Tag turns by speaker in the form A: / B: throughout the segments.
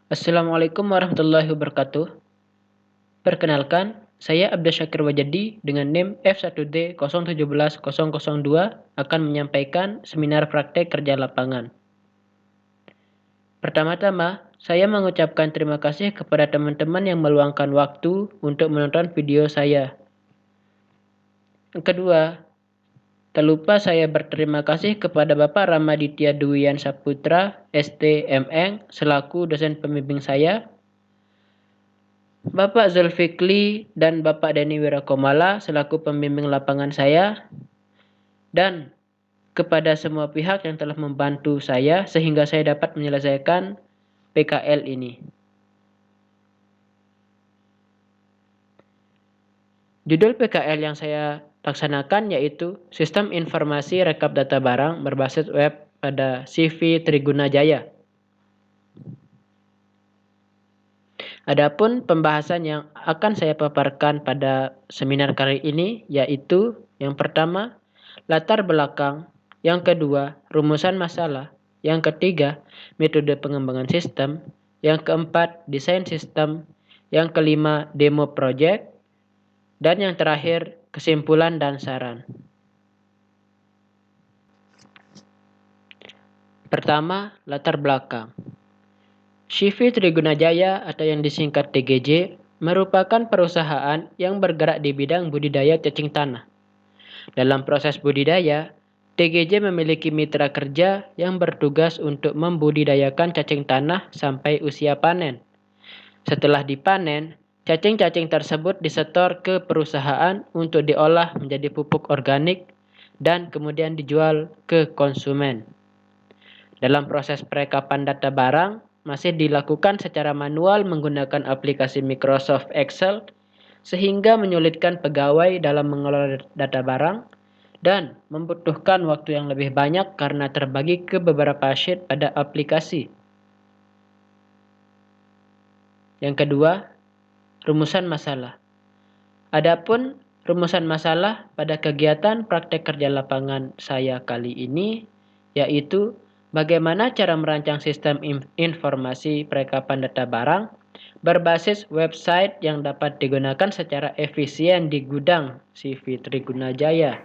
A: Assalamualaikum warahmatullahi wabarakatuh. Perkenalkan, saya Abdul Syakir Wajadi dengan NIM F1D017002 akan menyampaikan seminar praktek kerja lapangan. Pertama-tama, saya mengucapkan terima kasih kepada teman-teman yang meluangkan waktu untuk menonton video saya. Yang kedua, tak lupa saya berterima kasih kepada Bapak Ramaditya Dwian Saputra, STMN, selaku dosen pembimbing saya, Bapak Zulfikli dan Bapak Denny Wirakomala selaku pembimbing lapangan saya, dan kepada semua pihak yang telah membantu saya sehingga saya dapat menyelesaikan PKL ini. Judul PKL yang saya laksanakan yaitu Sistem Informasi Rekap Data Barang berbasis web pada CV Triguna Jaya. Adapun pembahasan yang akan saya paparkan pada seminar kali ini yaitu yang pertama, latar belakang, yang kedua, rumusan masalah, yang ketiga, metode pengembangan sistem, yang keempat, desain sistem, yang kelima, demo project, dan yang terakhir, kesimpulan dan saran. Pertama, latar belakang. CV Triguna Jaya atau yang disingkat TGJ merupakan perusahaan yang bergerak di bidang budidaya cacing tanah. Dalam proses budidaya, TGJ memiliki mitra kerja yang bertugas untuk membudidayakan cacing tanah sampai usia panen. Setelah dipanen, cacing-cacing tersebut disetor ke perusahaan untuk diolah menjadi pupuk organik dan kemudian dijual ke konsumen. Dalam proses perekapan data barang, masih dilakukan secara manual menggunakan aplikasi Microsoft Excel sehingga menyulitkan pegawai dalam mengelola data barang dan membutuhkan waktu yang lebih banyak karena terbagi ke beberapa sheet pada aplikasi. Yang kedua, rumusan masalah. Adapun rumusan masalah pada kegiatan praktek kerja lapangan saya kali ini yaitu bagaimana cara merancang sistem informasi perekapan data barang berbasis website yang dapat digunakan secara efisien di gudang CV Triguna Jaya.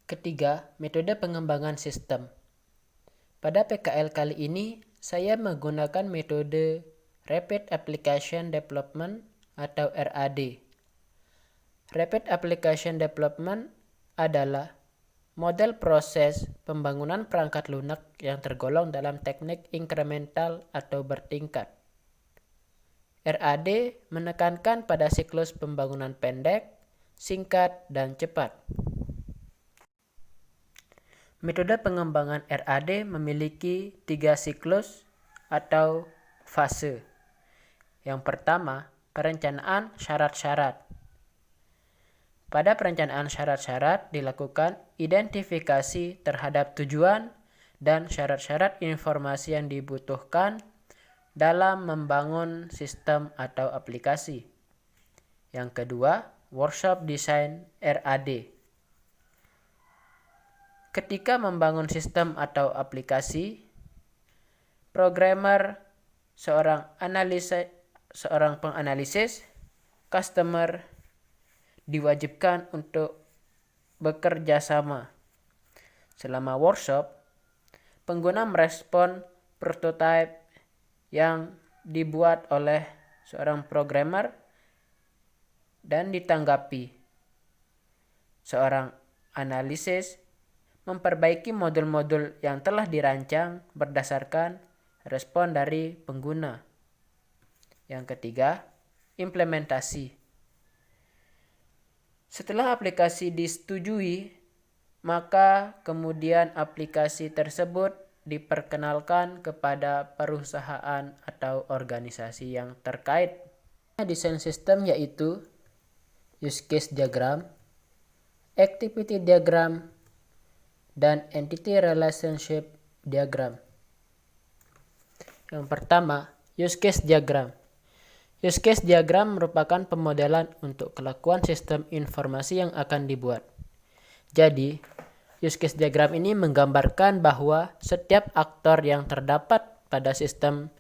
A: Ketiga, metode pengembangan sistem. Pada PKL kali ini, saya menggunakan metode Rapid Application Development atau RAD. Rapid Application Development adalah model proses pembangunan perangkat lunak yang tergolong dalam teknik inkremental atau bertingkat. RAD menekankan pada siklus pembangunan pendek, singkat, dan cepat. Metode pengembangan RAD memiliki 3 siklus atau fase. Yang pertama, perencanaan syarat-syarat. Pada perencanaan syarat-syarat dilakukan identifikasi terhadap tujuan dan syarat-syarat informasi yang dibutuhkan dalam membangun sistem atau aplikasi. Yang kedua, workshop desain RAD. Ketika membangun sistem atau aplikasi, programmer, seorang penganalisis, customer diwajibkan untuk bekerja sama. Selama workshop, pengguna merespon prototipe yang dibuat oleh seorang programmer dan ditanggapi. Seorang analisis memperbaiki modul-modul yang telah dirancang berdasarkan respon dari pengguna. Yang ketiga, implementasi. Setelah aplikasi disetujui, maka kemudian aplikasi tersebut diperkenalkan kepada perusahaan atau organisasi yang terkait. Desain sistem yaitu use case diagram, activity diagram, dan entity relationship diagram. Yang pertama, use case diagram. Use case diagram merupakan pemodelan untuk kelakuan sistem informasi yang akan dibuat. Jadi, use case diagram ini menggambarkan bahwa setiap aktor yang terdapat pada sistem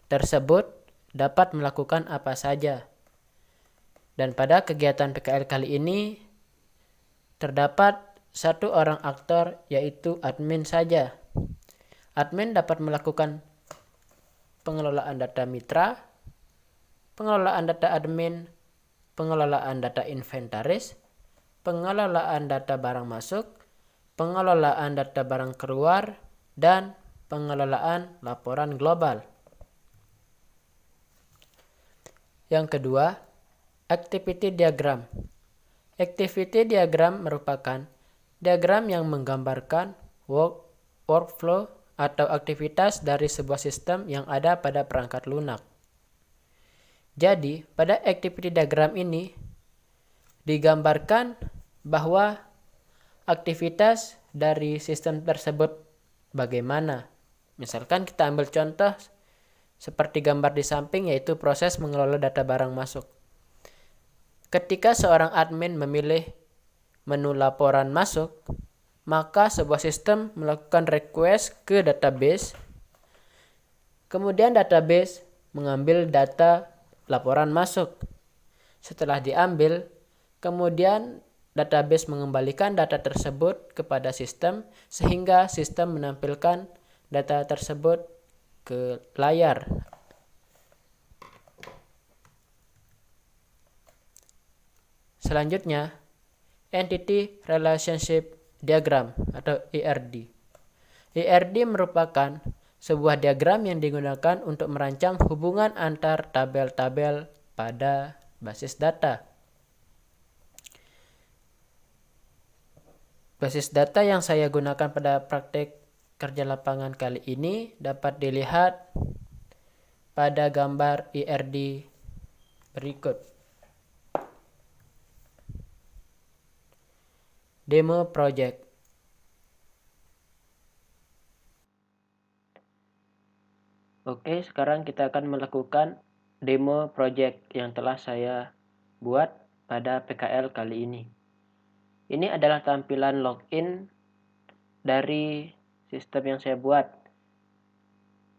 A: tersebut dapat melakukan apa saja. Dan pada kegiatan PKL kali ini terdapat satu orang aktor, yaitu admin saja. Admin dapat melakukan pengelolaan data mitra, pengelolaan data admin, pengelolaan data inventaris, pengelolaan data barang masuk, pengelolaan data barang keluar, dan pengelolaan laporan global. Yang kedua, activity diagram. Activity diagram merupakan diagram yang menggambarkan workflow atau aktivitas dari sebuah sistem yang ada pada perangkat lunak. Jadi, pada activity diagram ini digambarkan bahwa aktivitas dari sistem tersebut bagaimana. Misalkan kita ambil contoh seperti gambar di samping, yaitu proses mengelola data barang masuk. Ketika seorang admin memilih menu laporan masuk, maka sebuah sistem melakukan request ke database. Kemudian database mengambil data laporan masuk. Setelah diambil, kemudian database mengembalikan data tersebut kepada sistem sehingga sistem menampilkan data tersebut ke layar. Selanjutnya, Entity Relationship Diagram atau ERD. ERD merupakan sebuah diagram yang digunakan untuk merancang hubungan antar tabel-tabel pada basis data. Basis data yang saya gunakan pada praktek kerja lapangan kali ini dapat dilihat pada gambar ERD berikut. Demo project. Oke, sekarang kita akan melakukan demo project yang telah saya buat pada PKL kali ini. Ini adalah tampilan login dari sistem yang saya buat.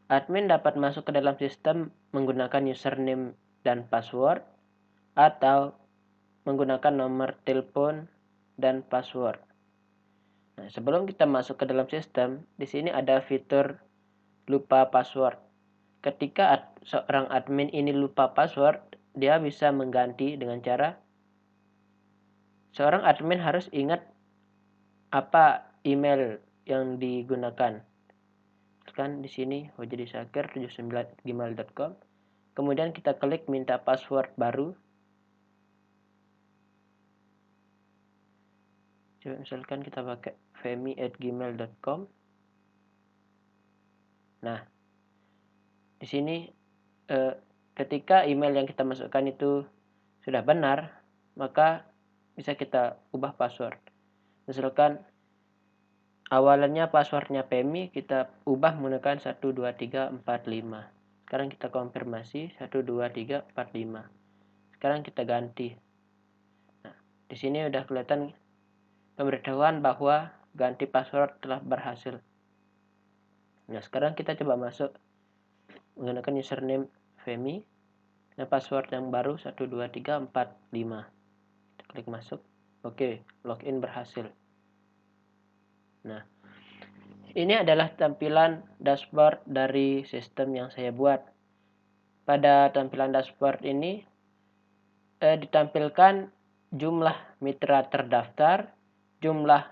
A: Admin dapat masuk ke dalam sistem menggunakan username dan password atau menggunakan nomor telepon dan password. Nah, sebelum kita masuk ke dalam sistem, di sini ada fitur lupa password. Ketika seorang admin ini lupa password, dia bisa mengganti dengan cara seorang admin harus ingat apa email yang digunakan. Kan di sini hojadisakir79@gmail.com. Kemudian kita klik minta password baru. Coba misalkan kita pakai femi@gmail.com. Nah, di sini ketika email yang kita masukkan itu sudah benar, maka bisa kita ubah password. Misalkan awalannya passwordnya Femi, kita ubah menggunakan 12345. Sekarang kita konfirmasi 12345. Sekarang kita ganti. Nah, di sini udah kelihatan pemberitahuan bahwa ganti password telah berhasil. Nah, sekarang kita coba masuk menggunakan username Femi dan password yang baru 12345. Kita klik masuk. Oke, login berhasil. Nah, ini adalah tampilan dashboard dari sistem yang saya buat. Pada tampilan dashboard ini ditampilkan jumlah mitra terdaftar, jumlah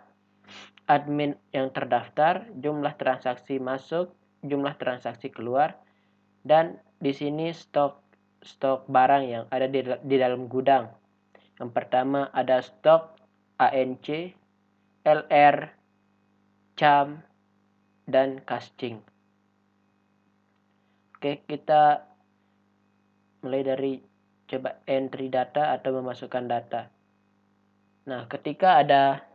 A: admin yang terdaftar, jumlah transaksi masuk, jumlah transaksi keluar, dan di sini stok barang yang ada di dalam gudang. Yang pertama ada stok ANC, LR, CAM, dan casting. Oke, kita mulai dari coba entry data atau memasukkan data. Nah, ketika ada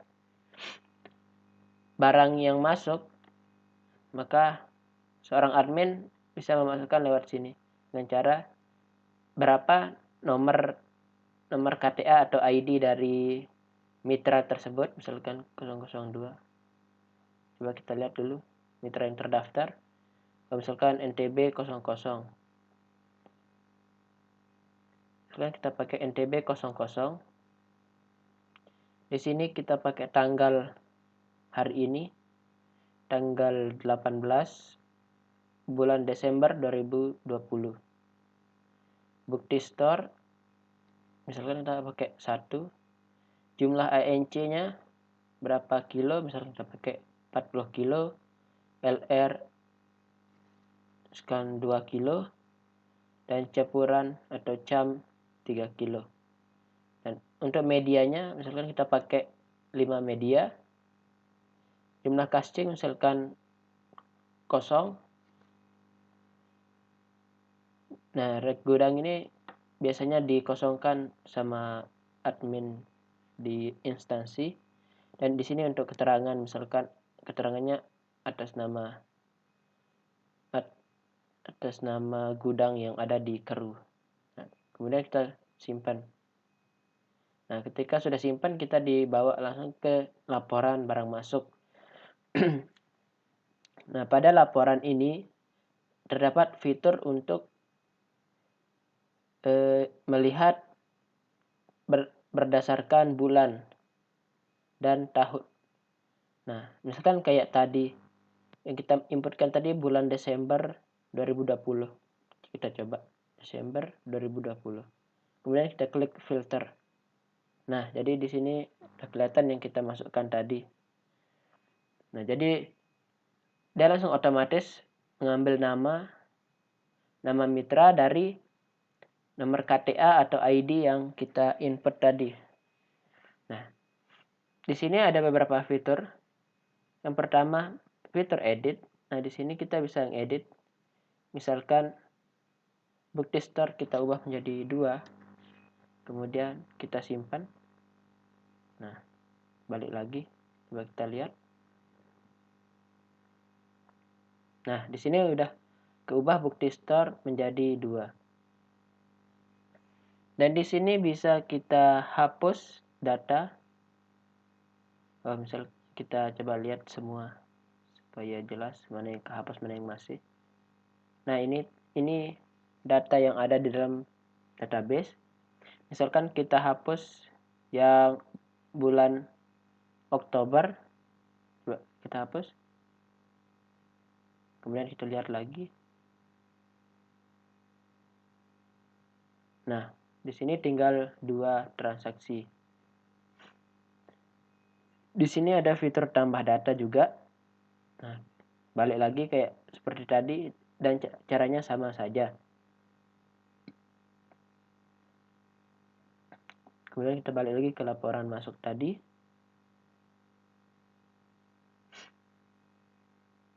A: barang yang masuk, maka seorang admin bisa memasukkan lewat sini dengan cara berapa nomor KTA atau ID dari mitra tersebut, misalkan 002. Coba kita lihat dulu mitra yang terdaftar. Misalkan NTB 00. Misalkan kita pakai NTB 00. Di sini kita pakai tanggal hari ini, tanggal 18 bulan Desember 2020. Bukti store, misalkan kita pakai 1. Jumlah ANC-nya berapa kilo, misalkan kita pakai 40 kilo. LR sekian 2 kilo. Dan campuran atau cam 3 kilo. Dan untuk medianya, misalkan kita pakai 5 media. Jumlah casing misalkan 0. Nah, rek gudang ini biasanya dikosongkan sama admin di instansi. Dan di sini untuk keterangan, misalkan keterangannya atas nama gudang yang ada di Keru. Nah, kemudian kita simpan. Nah, ketika sudah simpan, kita dibawa langsung ke laporan barang masuk. Nah, pada laporan ini terdapat fitur untuk melihat berdasarkan bulan dan tahun. Nah, misalkan kayak tadi yang kita inputkan tadi bulan Desember 2020. Kita coba Desember 2020. Kemudian kita klik filter. Nah, jadi di sini udah kelihatan yang kita masukkan tadi. Nah, jadi dia langsung otomatis mengambil nama mitra dari nomor KTA atau ID yang kita input tadi. Nah, di sini ada beberapa fitur. Yang pertama, fitur edit. Nah, di sini kita bisa ngedit. Misalkan bukti store kita ubah menjadi 2. Kemudian kita simpan. Nah, balik lagi. Coba kita lihat. Nah, di sini udah keubah bukti store menjadi 2. Dan di sini bisa kita hapus data. Misal kita coba lihat semua supaya jelas mana yang kehapus, mana yang masih. Nah, ini data yang ada di dalam database. Misalkan kita hapus yang bulan Oktober, coba kita hapus. Kemudian kita lihat lagi. Nah, di sini tinggal 2 transaksi. Di sini ada fitur tambah data juga. Nah, balik lagi kayak seperti tadi dan caranya sama saja. Kemudian kita balik lagi ke laporan masuk tadi.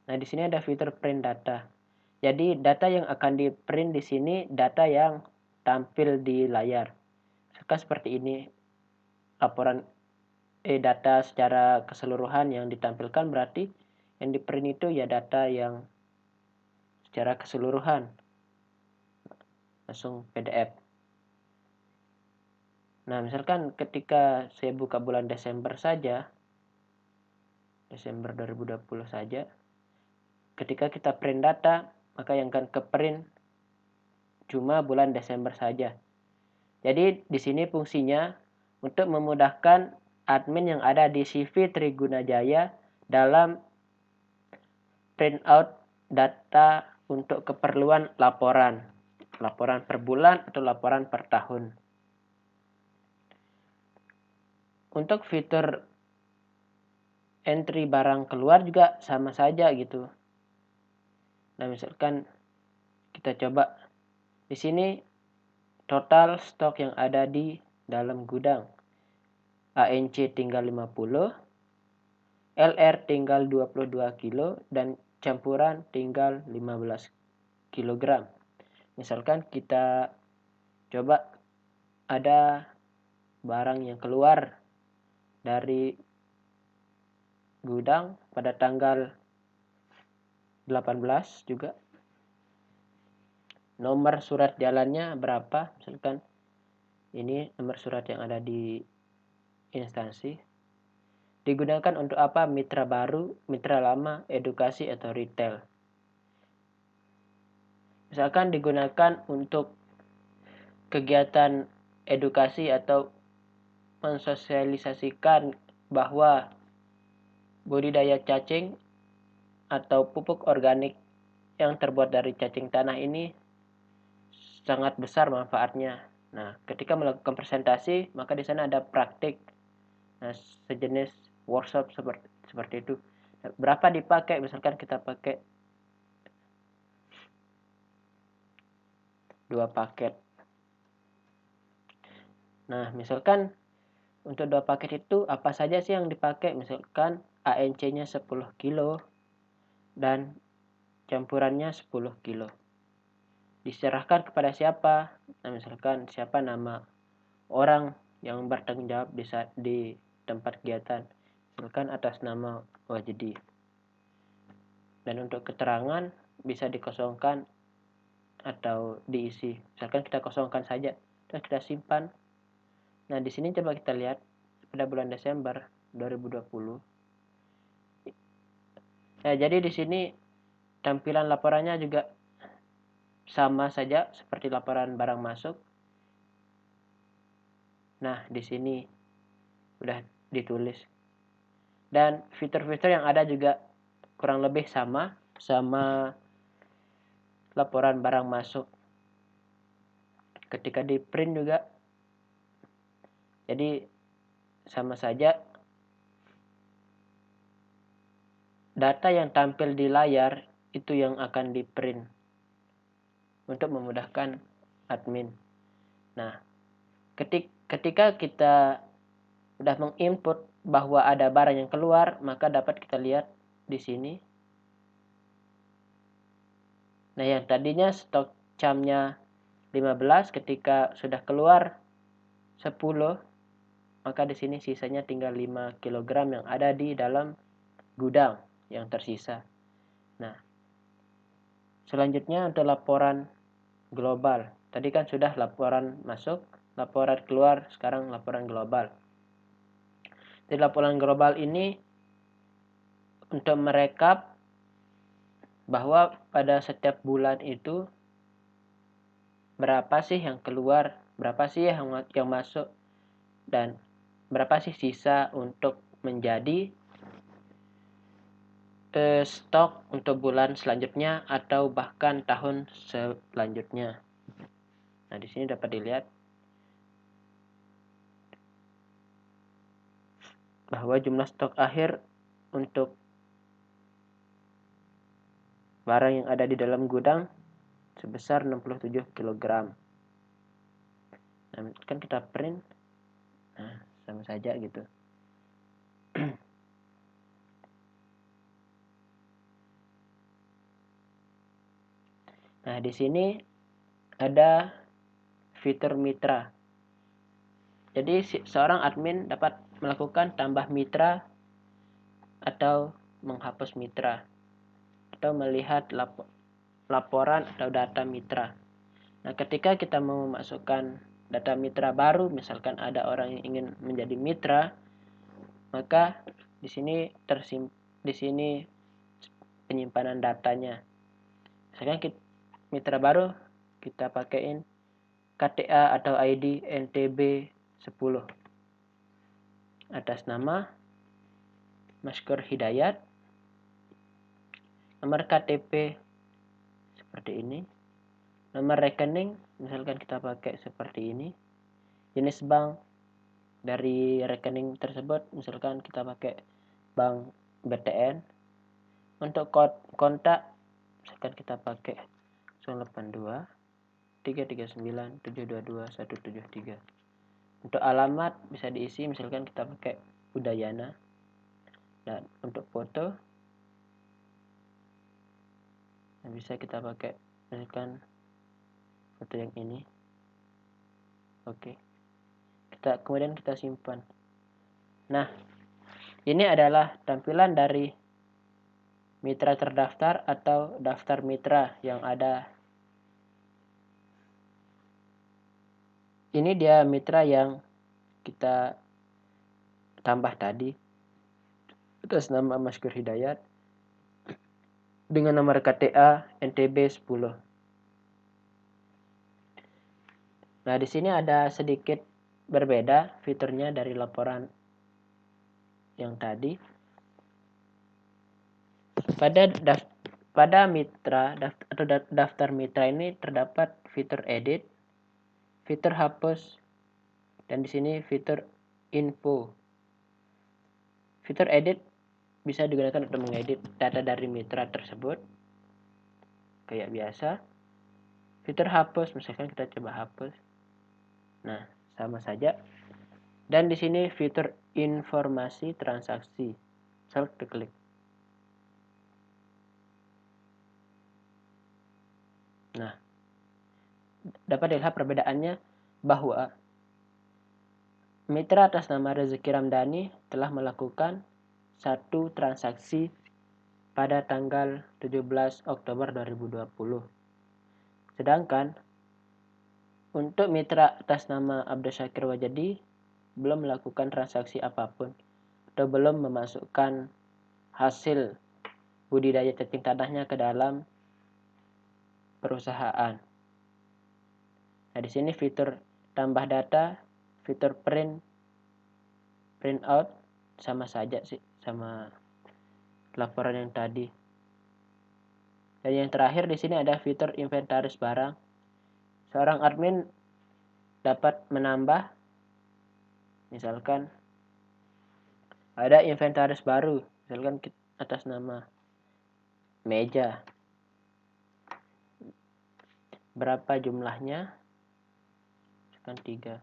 A: Nah, di sini ada fitur print data. Jadi data yang akan di print di sini data yang tampil di layar. Seperti ini laporan data secara keseluruhan yang ditampilkan, berarti yang di print itu ya data yang secara keseluruhan. Langsung PDF. Nah, misalkan ketika saya buka bulan Desember saja, Desember 2020 saja, ketika kita print data, maka yang akan ke print cuma bulan Desember saja. Jadi di sini fungsinya untuk memudahkan admin yang ada di CV Triguna-Jaya dalam print out data untuk keperluan laporan per bulan atau laporan per tahun. Untuk fitur entry barang keluar juga sama saja gitu. Nah, misalkan kita coba di sini total stok yang ada di dalam gudang. ANC tinggal 50, LR tinggal 22 kilo dan campuran tinggal 15 kg. Misalkan kita coba ada barang yang keluar dari gudang pada tanggal 18 juga. Nomor surat jalannya berapa? Misalkan ini nomor surat yang ada di instansi. Digunakan untuk apa? Mitra baru, mitra lama, edukasi atau retail. Misalkan digunakan untuk kegiatan edukasi atau mensosialisasikan bahwa budidaya cacing atau pupuk organik yang terbuat dari cacing tanah ini sangat besar manfaatnya. Nah, ketika melakukan presentasi, maka di sana ada praktik, nah, sejenis workshop seperti itu. Berapa dipakai? Misalkan kita pakai 2 paket. Nah, misalkan untuk 2 paket itu apa saja sih yang dipakai? Misalkan ANC-nya 10 kilo dan campurannya 10 kilo. Diserahkan kepada siapa? Nah, misalkan siapa nama orang yang bertanggung jawab di tempat kegiatan. Misalkan atas nama Wajdi. Dan untuk keterangan bisa dikosongkan atau diisi. Misalkan kita kosongkan saja, terus kita simpan. Nah, di sini coba kita lihat pada bulan Desember 2020. Nah, jadi di sini tampilan laporannya juga sama saja seperti laporan barang masuk. Nah, di sini udah ditulis. Dan fitur-fitur yang ada juga kurang lebih sama laporan barang masuk. Ketika di print juga jadi sama saja, data yang tampil di layar itu yang akan di print untuk memudahkan admin. Nah, ketika kita udah menginput bahwa ada barang yang keluar, maka dapat kita lihat di sini. Nah, yang tadinya stok camnya 15, ketika sudah keluar 10, maka di sini sisanya tinggal 5 kg yang ada di dalam gudang yang tersisa. Nah, selanjutnya untuk laporan global. Tadi kan sudah laporan masuk, laporan keluar, sekarang laporan global. Di laporan global ini untuk merekap bahwa pada setiap bulan itu berapa sih yang keluar, berapa sih yang masuk, dan berapa sih sisa untuk menjadi stok untuk bulan selanjutnya atau bahkan tahun selanjutnya. Nah, di sini dapat dilihat bahwa jumlah stok akhir untuk barang yang ada di dalam gudang sebesar 67 kg. Nah, kan kita print, nah sama saja gitu. Nah, di sini ada fitur mitra. Jadi seorang admin dapat melakukan tambah mitra atau menghapus mitra atau melihat laporan atau data mitra. Nah, ketika kita mau memasukkan data mitra baru, misalkan ada orang yang ingin menjadi mitra, maka di sini penyimpanan datanya. Misalkan mitra baru kita pakaiin KTA atau ID NTB 10 atas nama Maskur Hidayat, nomor KTP seperti ini, nomor rekening misalkan kita pakai seperti ini, jenis bank dari rekening tersebut misalkan kita pakai bank BTN, untuk kontak misalkan kita pakai 082 339 722 173. Untuk alamat bisa diisi misalkan kita pakai Udayana. Dan untuk foto bisa kita pakai misalkan foto yang ini. Oke. Kemudian kita simpan. Nah, ini adalah tampilan dari mitra terdaftar atau daftar mitra yang ada. Ini dia mitra yang kita tambah tadi atas nama Maskur Hidayat dengan nomor KTA NTB 10. Nah, di sini ada sedikit berbeda fiturnya dari laporan yang tadi. Pada mitra atau daftar mitra ini terdapat fitur edit, fitur hapus, dan di sini fitur info. Fitur edit bisa digunakan untuk mengedit data dari mitra tersebut kayak biasa. Fitur hapus, misalkan kita coba hapus. Nah, sama saja. Dan di sini fitur informasi transaksi. Misal klik. Nah, dapat dilihat perbedaannya bahwa mitra atas nama Rezeki Ramdhani telah melakukan satu transaksi pada tanggal 17 Oktober 2020. Sedangkan untuk mitra atas nama Abdul Syakir Wajadi belum melakukan transaksi apapun atau belum memasukkan hasil budidaya cacing tanahnya ke dalam perusahaan. Nah, di sini fitur tambah data, fitur print out sama saja sih sama laporan yang tadi. Dan yang terakhir di sini ada fitur inventaris barang. Seorang admin dapat menambah, misalkan ada inventaris baru, misalkan atas nama meja. Berapa jumlahnya? Misalkan 3.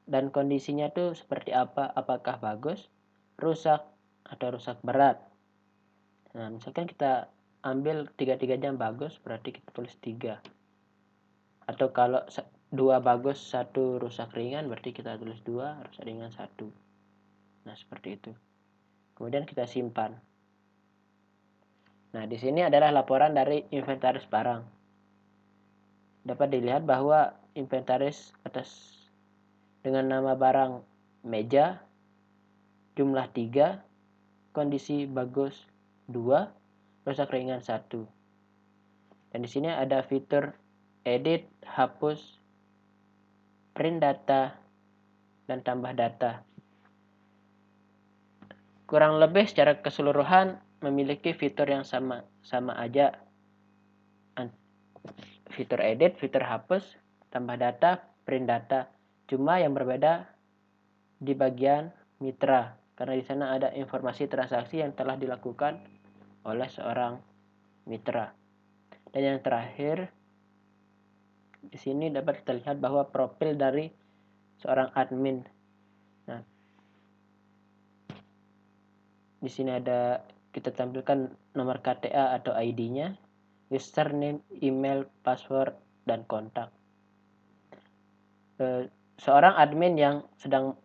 A: Dan kondisinya tuh seperti apa? Apakah bagus, rusak, atau rusak berat? Nah, misalkan kita ambil 3-3 bagus, berarti kita tulis 3. Atau kalau 2 bagus, 1 rusak ringan, berarti kita tulis 2, rusak ringan 1. Nah, seperti itu. Kemudian kita simpan. Nah, di sini adalah laporan dari inventaris barang. Dapat dilihat bahwa inventaris atas dengan nama barang meja, jumlah 3, kondisi bagus 2, rusak ringan 1. Dan di sini ada fitur edit, hapus, print data, dan tambah data. Kurang lebih secara keseluruhan memiliki fitur yang sama aja. Fitur edit, fitur hapus, tambah data, print data. Cuma yang berbeda di bagian mitra, karena di sana ada informasi transaksi yang telah dilakukan oleh seorang mitra. Dan yang terakhir, di sini dapat terlihat bahwa profil dari seorang admin. Nah, di sini ada kita tampilkan nomor KTA atau ID-nya, username, email, password, dan kontak. Seorang admin yang sedang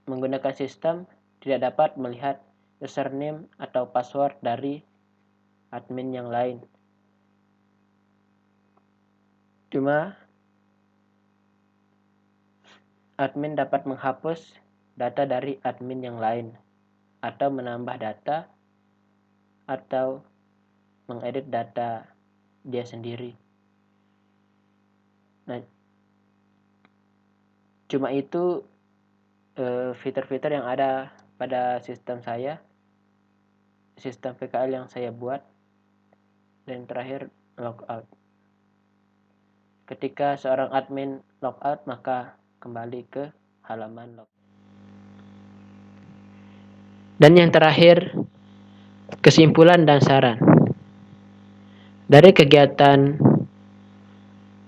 A: menggunakan sistem tidak dapat melihat username atau password dari admin yang lain. Cuma admin dapat menghapus data dari admin yang lain atau menambah data atau mengedit data dia sendiri. Nah, cuma itu fitur-fitur yang ada pada sistem saya, sistem PKL yang saya buat. Dan terakhir, logout. Ketika seorang admin logout, maka kembali ke halaman log. Dan yang terakhir, kesimpulan dan saran. Dari kegiatan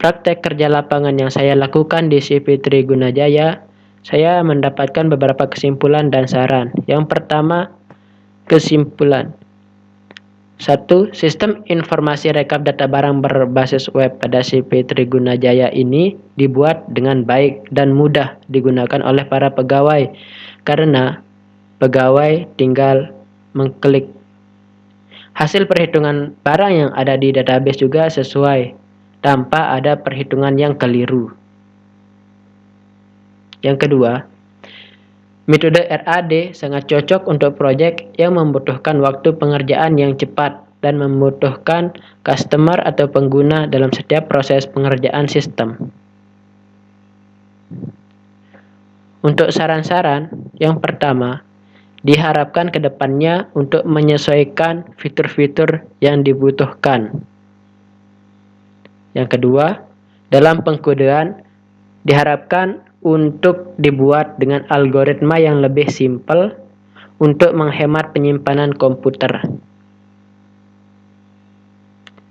A: praktek kerja lapangan yang saya lakukan di CV Trigunajaya, saya mendapatkan beberapa kesimpulan dan saran. Yang pertama, kesimpulan. 1. Sistem informasi rekap data barang berbasis web pada CV Trigunajaya ini dibuat dengan baik dan mudah digunakan oleh para pegawai karena pegawai tinggal mengklik. Hasil perhitungan barang yang ada di database juga sesuai tanpa ada perhitungan yang keliru. Yang kedua, metode RAD sangat cocok untuk proyek yang membutuhkan waktu pengerjaan yang cepat dan membutuhkan customer atau pengguna dalam setiap proses pengerjaan sistem. Untuk saran-saran, yang pertama, diharapkan ke depannya untuk menyesuaikan fitur-fitur yang dibutuhkan. Yang kedua, dalam pengkodean diharapkan untuk dibuat dengan algoritma yang lebih simpel untuk menghemat penyimpanan komputer.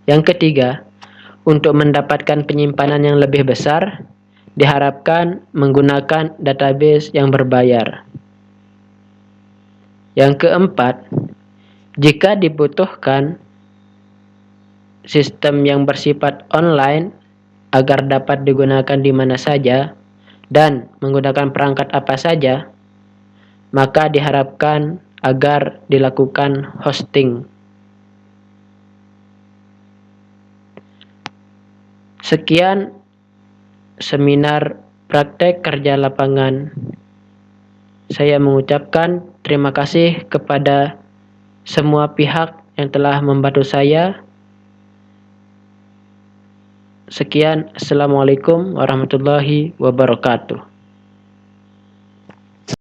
A: Yang ketiga, untuk mendapatkan penyimpanan yang lebih besar, diharapkan menggunakan database yang berbayar. Yang keempat, jika dibutuhkan sistem yang bersifat online agar dapat digunakan di mana saja dan menggunakan perangkat apa saja, maka diharapkan agar dilakukan hosting. Sekian seminar praktek kerja lapangan. Saya mengucapkan terima kasih kepada semua pihak yang telah membantu saya. Sekian, Assalamualaikum warahmatullahi wabarakatuh.